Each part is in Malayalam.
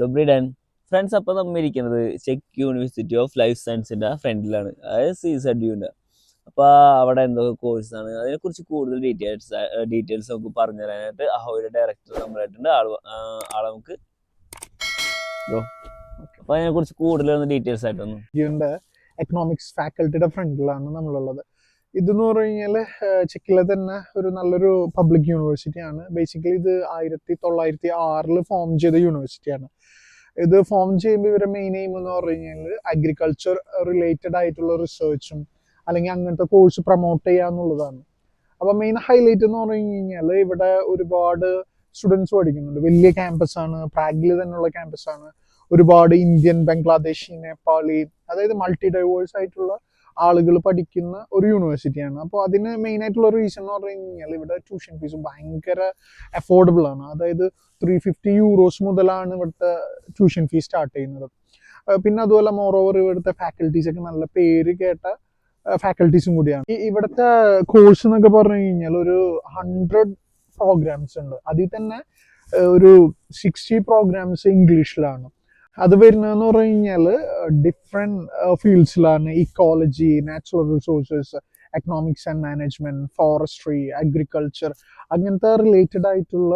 ഡൊബ്രി ഡാൻ ഫ്രണ്ട്സ്. അപ്പോൾ നമ്മൾ ഇരിക്കുന്നത് ചെക്ക് യൂണിവേഴ്സിറ്റി ഓഫ് ലൈഫ് സയൻസിൻ്റെ ഫ്രണ്ടിലാണ്, അതായത് CZUൻ്റെ. അപ്പോൾ അവിടെ എന്തൊക്കെ കോഴ്സാണ് അതിനെക്കുറിച്ച് കൂടുതൽ ഡീറ്റെയിൽസ് നമുക്ക് പറഞ്ഞു തരാനായിട്ട് അഹോയുടെ ഡയറക്ടർ നമ്മളായിട്ടുണ്ട്. ആളെ നമുക്ക് അപ്പോൾ അതിനെക്കുറിച്ച് കൂടുതൽ ഡീറ്റെയിൽസ് ആയിട്ടൊന്നും. എക്കണോമിക്സ് ഫാക്കൽറ്റിയുടെ ഫ്രണ്ടിലാണ് നമ്മളുള്ളത്. ഇതെന്ന് പറഞ്ഞു കഴിഞ്ഞാൽ ചെക്കിലെ തന്നെ ഒരു നല്ലൊരു പബ്ലിക് യൂണിവേഴ്സിറ്റിയാണ്. ബേസിക്കലി ഇത് 1906 ഫോം ചെയ്ത യൂണിവേഴ്സിറ്റിയാണ്. ഇത് ഫോം ചെയ്യുമ്പോൾ ഇവരുടെ മെയിൻ എയിം എന്ന് പറഞ്ഞു കഴിഞ്ഞാൽ അഗ്രികൾച്ചർ റിലേറ്റഡ് ആയിട്ടുള്ള റിസർച്ചും അല്ലെങ്കിൽ അങ്ങനത്തെ കോഴ്സ് പ്രൊമോട്ട് ചെയ്യുക എന്നുള്ളതാണ്. അപ്പം മെയിൻ ഹൈലൈറ്റ് എന്ന് പറഞ്ഞു കഴിഞ്ഞാൽ ഇവിടെ ഒരുപാട് സ്റ്റുഡൻസ് പഠിക്കുന്നുണ്ട്. വലിയ ക്യാമ്പസാണ്, പ്രാഗിൽ തന്നെയുള്ള ക്യാമ്പസാണ്. ഒരുപാട് ഇന്ത്യൻ, ബംഗ്ലാദേശി, നേപ്പാളി, അതായത് മൾട്ടി ഡൈവേഴ്സ് ആയിട്ടുള്ള ആളുകൾ പഠിക്കുന്ന ഒരു യൂണിവേഴ്സിറ്റിയാണ്. അപ്പോൾ അതിന് മെയിൻ ആയിട്ടുള്ള റീസൺ എന്ന് പറഞ്ഞു കഴിഞ്ഞാൽ ഇവിടെ ട്യൂഷൻ ഫീസ് ഭയങ്കര അഫോർഡബിൾ ആണ്. അതായത് 350 യൂറോസ് മുതലാണ് ഇവിടുത്തെ ട്യൂഷൻ ഫീസ് സ്റ്റാർട്ട് ചെയ്യുന്നത്. പിന്നെ അതുപോലെ മോറോവർ ഇവിടുത്തെ ഫാക്കൽറ്റീസ് ഒക്കെ നല്ല പേര് കേട്ട ഫാക്കൽറ്റീസും കൂടിയാണ്. ഇവിടുത്തെ കോഴ്സ് എന്നൊക്കെ പറഞ്ഞു കഴിഞ്ഞാൽ ഒരു 100 പ്രോഗ്രാംസ് ഉണ്ട്. അതിൽ തന്നെ ഒരു 60 പ്രോഗ്രാംസ് ഇംഗ്ലീഷിലാണ്. അത് വരുന്നതെന്ന് പറഞ്ഞു കഴിഞ്ഞാൽ ഡിഫറെൻറ്റ് ഫീൽഡ്സിലാണ്. Ecology, natural resources, economics and management, forestry, agriculture, അങ്ങനത്തെ റിലേറ്റഡ് ആയിട്ടുള്ള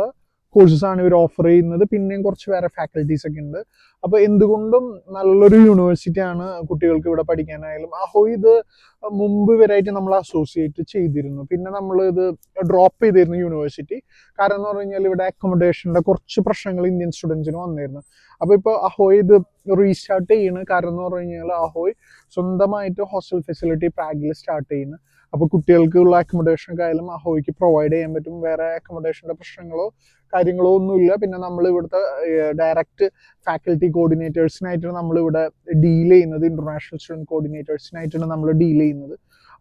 കോഴ്സസ് ആണ് ഇവർ ഓഫർ ചെയ്യുന്നത്. പിന്നെയും കുറച്ച് വേറെ ഫാക്കൽറ്റീസ് ഒക്കെ ഉണ്ട്. അപ്പോൾ എന്തുകൊണ്ടും നല്ലൊരു യൂണിവേഴ്സിറ്റിയാണ് കുട്ടികൾക്ക് ഇവിടെ പഠിക്കാനായാലും. അഹോയ് ഇത് മുമ്പ് ഇവരായിട്ട് നമ്മൾ അസോസിയേറ്റ് ചെയ്തിരുന്നു. പിന്നെ നമ്മൾ ഇത് ഡ്രോപ്പ് ചെയ്തിരുന്നു യൂണിവേഴ്സിറ്റി. കാരണം എന്ന് പറഞ്ഞു കഴിഞ്ഞാൽ ഇവിടെ അക്കോമഡേഷൻ്റെ കുറച്ച് പ്രശ്നങ്ങൾ ഇന്ത്യൻ സ്റ്റുഡൻസിന് വന്നിരുന്നു. അപ്പോൾ ഇപ്പോൾ അഹോയ് ഇത് റീസ്റ്റാർട്ട് ചെയ്യുന്നു. കാരണം എന്ന് പറഞ്ഞു കഴിഞ്ഞാൽ അഹോയ് സ്വന്തമായിട്ട് ഹോസ്റ്റൽ ഫെസിലിറ്റി പ്രാഗിൽ സ്റ്റാർട്ട് ചെയ്യുന്നു. അപ്പോൾ കുട്ടികൾക്കുള്ള അക്കോമഡേഷനൊക്കെ ആയാലും അഹോയ്ക്ക് പ്രൊവൈഡ് ചെയ്യാൻ പറ്റും. വേറെ അക്കോമഡേഷൻ്റെ പ്രശ്നങ്ങളോ കാര്യങ്ങളോ ഒന്നുമില്ല. പിന്നെ നമ്മൾ ഇവിടുത്തെ ഡയറക്റ്റ് ഫാക്കൽറ്റി കോർഡിനേറ്റേഴ്സിനായിട്ടാണ് നമ്മളിവിടെ ഡീൽ ചെയ്യുന്നത്. ഇന്റർനാഷണൽ സ്റ്റുഡൻറ് കോർഡിനേറ്റേഴ്സിനായിട്ടാണ് നമ്മൾ ഡീൽ ചെയ്യുന്നത്.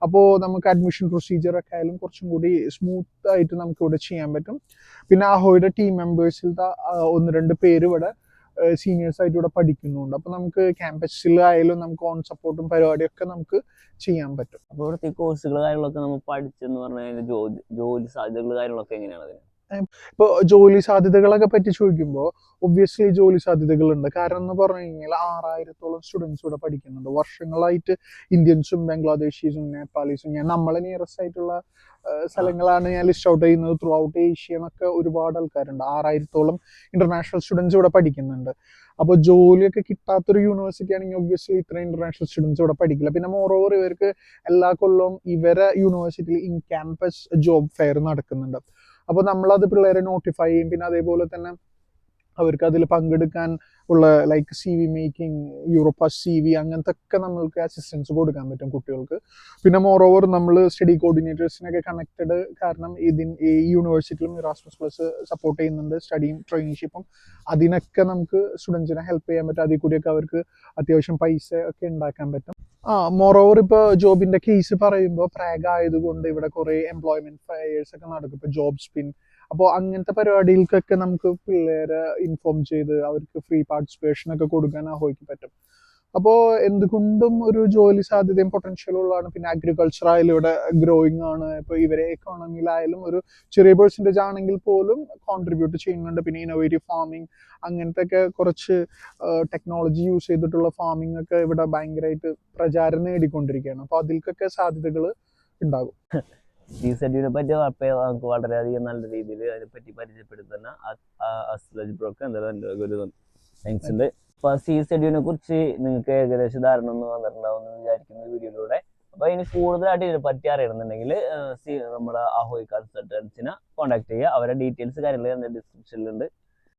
അപ്പോൾ നമുക്ക് അഡ്മിഷൻ പ്രൊസീജിയർ ഒക്കെ ആയാലും കുറച്ചും കൂടി സ്മൂത്ത് ആയിട്ട് നമുക്ക് ഇവിടെ ചെയ്യാൻ പറ്റും. പിന്നെ അഹോയുടെ ടീം മെമ്പേഴ്സിലത്തെ 1-2 പേര് ഇവിടെ സീനിയേഴ്സ് ആയിട്ട് ഇവിടെ പഠിക്കുന്നുണ്ട്. അപ്പോൾ നമുക്ക് ക്യാമ്പസിലായാലും നമുക്ക് ഓൺ സപ്പോർട്ടും പരിപാടിയൊക്കെ നമുക്ക് ചെയ്യാൻ പറ്റും. അപ്പോൾ ഇവിടുത്തെ ഈ കോഴ്സുകൾ കാര്യങ്ങളൊക്കെ നമ്മൾ പഠിച്ചെന്ന് പറഞ്ഞാൽ ജോലി സാധ്യതകൾ കാര്യങ്ങളൊക്കെ എങ്ങനെയാണ് അതിന്? ഇപ്പോൾ ജോലി സാധ്യതകളൊക്കെ പറ്റി ചോദിക്കുമ്പോൾ ഒബ്വിയസ്ലി ജോലി സാധ്യതകളുണ്ട്. കാരണം എന്ന് പറഞ്ഞു കഴിഞ്ഞാൽ 6000-ഓളം സ്റ്റുഡൻസ് ഇവിടെ പഠിക്കുന്നുണ്ട്. വർഷങ്ങളായിട്ട് ഇന്ത്യൻസും ബംഗ്ലാദേശീസും നേപ്പാളീസും, നമ്മളെ നിയറസ്റ്റ് ആയിട്ടുള്ള സ്ഥലങ്ങളാണ് ഞാൻ ലിസ്റ്റ് ഔട്ട് ചെയ്യുന്നത്. ത്രൂ ഔട്ട് ഏഷ്യ എന്നൊക്കെ ഒരുപാട് ആൾക്കാരുണ്ട്. 6000-ഓളം ഇന്റർനാഷണൽ സ്റ്റുഡൻസ് ഇവിടെ പഠിക്കുന്നുണ്ട്. അപ്പോൾ ജോലിയൊക്കെ കിട്ടാത്തൊരു യൂണിവേഴ്സിറ്റി ആണെങ്കിൽ ഒബ്വിയസ്ലി ഇത്രയും ഇന്റർനാഷണൽ സ്റ്റുഡൻസ് ഇവിടെ പഠിക്കില്ല. പിന്നെ മോറോവർ ഇവർക്ക് എല്ലാ കൊല്ലവും ഇവരെ യൂണിവേഴ്സിറ്റിയിൽ ഇൻ ക്യാമ്പസ് ജോബ് ഫെയർ നടക്കുന്നുണ്ട്. അപ്പോൾ നമ്മളത് പിള്ളേരെ നോട്ടിഫൈ ചെയ്യും. പിന്നെ അതേപോലെ തന്നെ അവർക്ക് അതിൽ പങ്കെടുക്കാൻ ഉള്ള like CV making, Europass CV, അങ്ങനത്തെ ഒക്കെ നമ്മൾക്ക് അസിസ്റ്റൻസ് കൊടുക്കാൻ പറ്റും കുട്ടികൾക്ക്. പിന്നെ മോറോവർ നമ്മൾ സ്റ്റഡി കോർഡിനേറ്റേഴ്സിനൊക്കെ കണക്റ്റഡ്. കാരണം ഈ യൂണിവേഴ്സിറ്റിയിലും ഇറാസ്മസ് പ്ലസ് സപ്പോർട്ട് ചെയ്യുന്നുണ്ട് സ്റ്റഡിയും ട്രെയിനിഷിപ്പും. അതിനൊക്കെ നമുക്ക് സ്റ്റുഡൻസിനെ ഹെൽപ്പ് ചെയ്യാൻ പറ്റും. അതിൽ കൂടിയൊക്കെ അവർക്ക് അത്യാവശ്യം പൈസ ഒക്കെ ഉണ്ടാക്കാൻ പറ്റും. മോറോവർ ഇപ്പോൾ ജോബിന്റെ കേസ് പറയുമ്പോൾ പ്രാഗ് ആയതുകൊണ്ട് ഇവിടെ കുറേ എംപ്ലോയ്മെന്റ് ഫെയേഴ്സ് ഒക്കെ നടക്കും. ഇപ്പോൾ ജോബ് സ്പിൻ, അപ്പോൾ അങ്ങനത്തെ പരിപാടികൾക്കൊക്കെ നമുക്ക് പിള്ളേരെ ഇൻഫോം ചെയ്ത് അവർക്ക് ഫ്രീ പാർട്ടിസിപ്പേഷൻ ഒക്കെ കൊടുക്കാൻ അഹോയ്ക്ക് പറ്റും. അപ്പോൾ എന്തുകൊണ്ടും ഒരു ജോലി സാധ്യതയും പൊട്ടൻഷ്യലും ഉള്ളതാണ്. പിന്നെ അഗ്രികൾച്ചർ ആയാലും ഇവിടെ ഗ്രോയിങ് ആണ്. ഇപ്പോൾ ഇവരെ എക്കോണമിയിലായാലും ഒരു ചെറിയ പെർസെൻറ്റേജ് ആണെങ്കിൽ പോലും കോൺട്രിബ്യൂട്ട് ചെയ്യുന്നുണ്ട്. പിന്നെ ഇന്നോവേറ്റീവ് ഫാമിംഗ്, അങ്ങനത്തെ ഒക്കെ കുറച്ച് ടെക്നോളജി യൂസ് ചെയ്തിട്ടുള്ള ഫാമിംഗ് ഒക്കെ ഇവിടെ ഭയങ്കരമായിട്ട് പ്രചാരം നേടിക്കൊണ്ടിരിക്കുകയാണ്. അപ്പോൾ അതിൽക്കൊക്കെ സാധ്യതകൾ ഉണ്ടാകും. CZUനെ പറ്റി നമുക്ക് വളരെയധികം നല്ല രീതിയിൽ അതിനെപ്പറ്റി പരിചയപ്പെടുത്തുന്ന അസ്ലജ് ബ്രോക്ക് എന്തായാലും ഒരു താങ്ക്സ് ഉണ്ട്. അപ്പോൾ CZUനെ കുറിച്ച് നിങ്ങൾക്ക് ഏകദേശം ധാരണ ഒന്ന് വന്നിട്ടുണ്ടാവുമെന്ന് വിചാരിക്കുന്ന വീഡിയോയിലൂടെ. അപ്പോൾ ഇനി കൂടുതലായിട്ട് ഇതിനെ പറ്റി അറിയണമെന്നുണ്ടെങ്കിൽ നമ്മുടെ അഹോയ് കൺസൾട്ടൻസിനെ കോൺടാക്ട് ചെയ്യുക. അവരുടെ ഡീറ്റെയിൽസ് കാര്യങ്ങൾ ഡിസ്ക്രിപ്ഷനിലുണ്ട്.